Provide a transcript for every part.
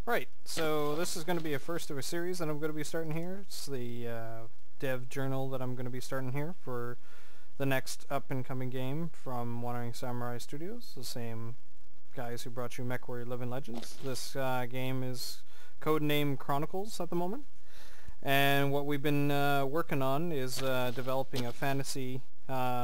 Right, so this is going to be a first of a series that I'm going to be starting here. It's the Dev Journal that I'm going to be starting here for the next up-and-coming game from Wandering Samurai Studios, the same guys who brought you MechWarrior Living Legends. This game is Codenamed Chronicles at the moment, and what we've been working on is developing a fantasy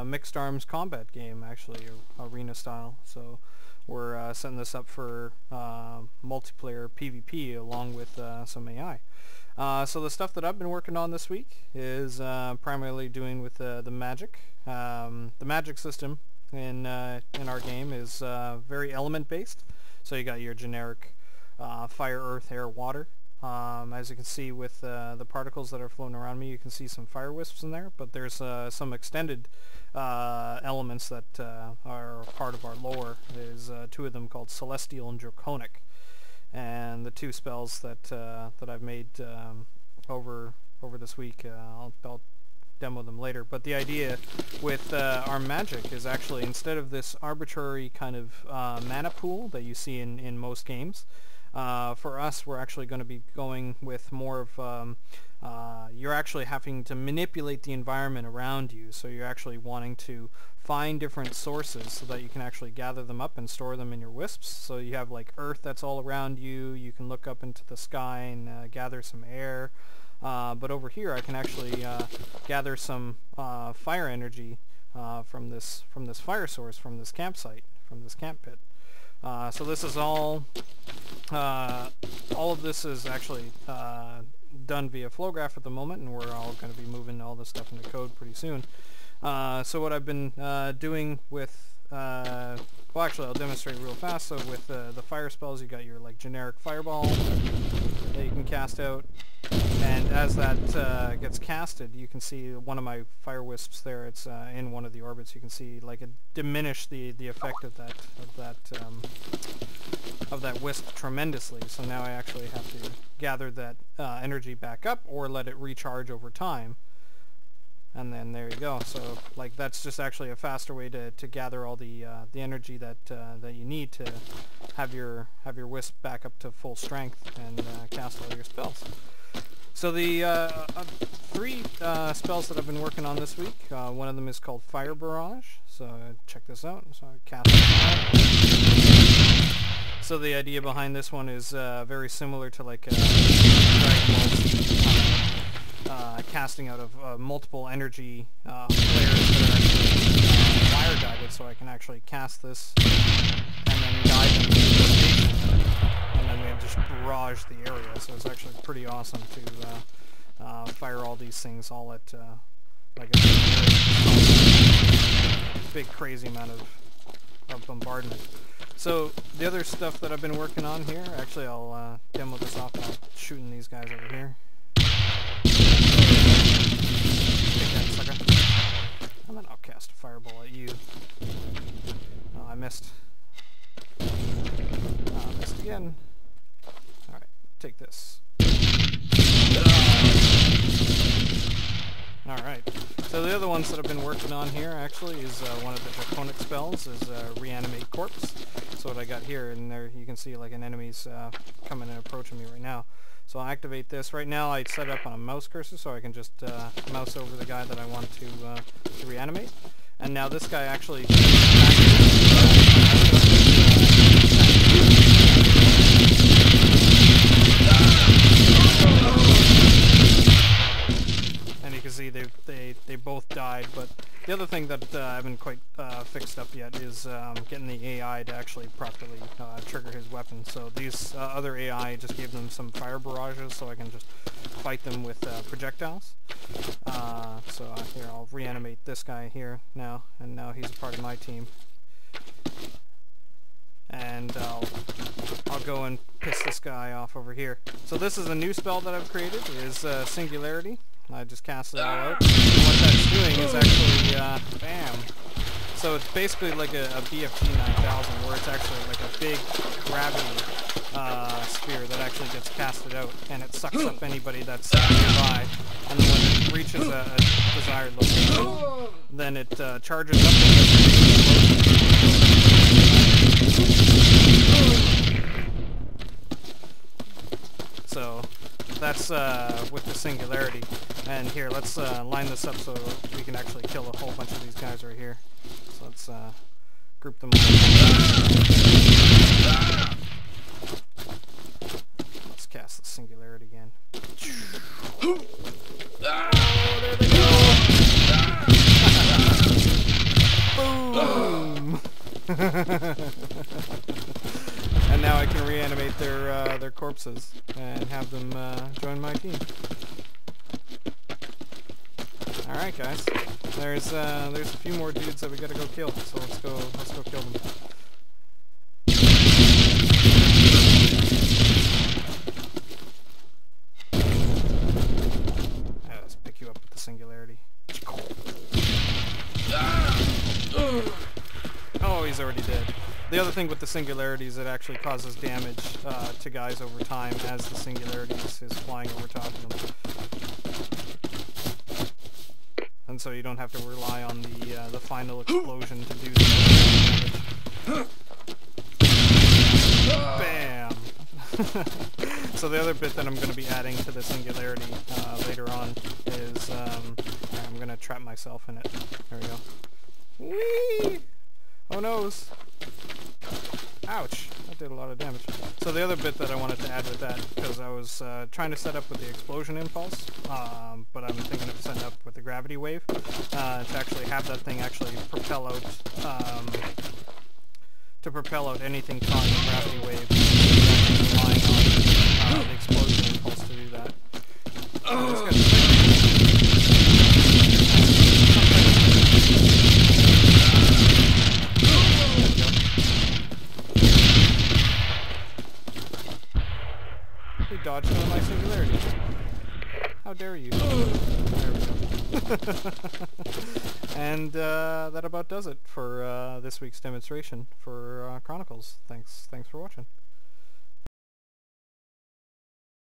mixed arms combat game, actually, arena style. So we're setting this up for multiplayer PvP along with some AI. So the stuff that I've been working on this week is primarily doing with the magic. The magic system in our game is very element based. So you got your generic fire, earth, air, water. As you can see with the particles that are floating around me, you can see some fire wisps in there, but there's some extended elements that are part of our lore. There's two of them called Celestial and Draconic, and the two spells that I've made over this week. I'll demo them later, but the idea with our magic is actually, instead of this arbitrary kind of mana pool that you see in most games, for us, we're actually going to be going with more of, you're actually having to manipulate the environment around you, so you're actually wanting to find different sources so that you can actually gather them up and store them in your wisps. So you have like earth that's all around you, you can look up into the sky and gather some air, but over here I can actually gather some fire energy from this fire source, from this campsite, from this camp pit. So this is all of this is actually done via flowgraph at the moment, and we're all going to be moving all this stuff into code pretty soon. So what I've been doing with, well, actually I'll demonstrate real fast. So with the fire spells, you got your like generic fireball that you can cast out, and as that gets casted, you can see one of my fire wisps there. It's in one of the orbits. You can see like it diminish the effect of that wisp tremendously. So now I actually have to gather that energy back up or let it recharge over time. And then there you go. So like that's just actually a faster way to gather all the energy that you need to have your wisp back up to full strength and cast all your spells. So the three spells that I've been working on this week, one of them is called Fire Barrage. So check this out. So I cast it out. So the idea behind this one is very similar to like Dragon Ball's casting out of multiple energy flares that are actually fire guided. So I can actually cast this and then guide them to the station, and then they just barrage the area. So it's actually pretty awesome to fire all these things all at like a big crazy amount of bombardment. So the other stuff that I've been working on here, actually I'll demo this off by shooting these guys over here. Take that, sucker. And then I'll cast a fireball at you. Oh, I missed. I missed again. Alright, take this. Alright, so the other ones that I've been working on here actually is one of the draconic spells is Reanimate Corpse. So what I got here, and there you can see like an enemy's coming and approaching me right now. So I'll activate this. Right now I set up on a mouse cursor so I can just mouse over the guy that I want to reanimate. And now this guy actually and you can see they both died, but the other thing that I haven't quite fixed up yet is getting the AI to actually properly trigger his weapon. So these other AI just gave them some fire barrages so I can just fight them with projectiles. So here, I'll reanimate this guy here now, and now he's a part of my team. And I'll go and piss this guy off over here. So this is a new spell that I've created, is Singularity. I just cast it all out. And what that's doing is actually, bam. So it's basically like a BFG 9000, where it's actually like a big gravity sphere that actually gets casted out, and it sucks up anybody that's nearby. And then when it reaches a desired location, then it charges up that's with the Singularity. And here, let's line this up so we can actually kill a whole bunch of these guys right here. So let's group them all. Let's cast the Singularity again. Oh, there they go! Boom! And now I can reanimate their corpses and have them join my team. All right, guys. There's a few more dudes that we gotta go kill. So let's go kill them. Let's pick you up with the Singularity. Oh, he's already dead. The other thing with the Singularity is it actually causes damage to guys over time as the Singularity is flying over top of them. And so you don't have to rely on the final explosion to do the damage. Bam! So the other bit that I'm going to be adding to the Singularity later on is I'm going to trap myself in it. There we go. Whee! Oh noes! Ouch! That did a lot of damage. So the other bit that I wanted to add with that, because I was trying to set up with the explosion impulse, but I'm thinking of setting up with the gravity wave, to actually have that thing actually propel out, anything caught in the gravity wave, relying on the explosion impulse to do that. You dodged on my Singularity. How dare you? There we go. And that about does it for this week's demonstration for Chronicles. Thanks for watching.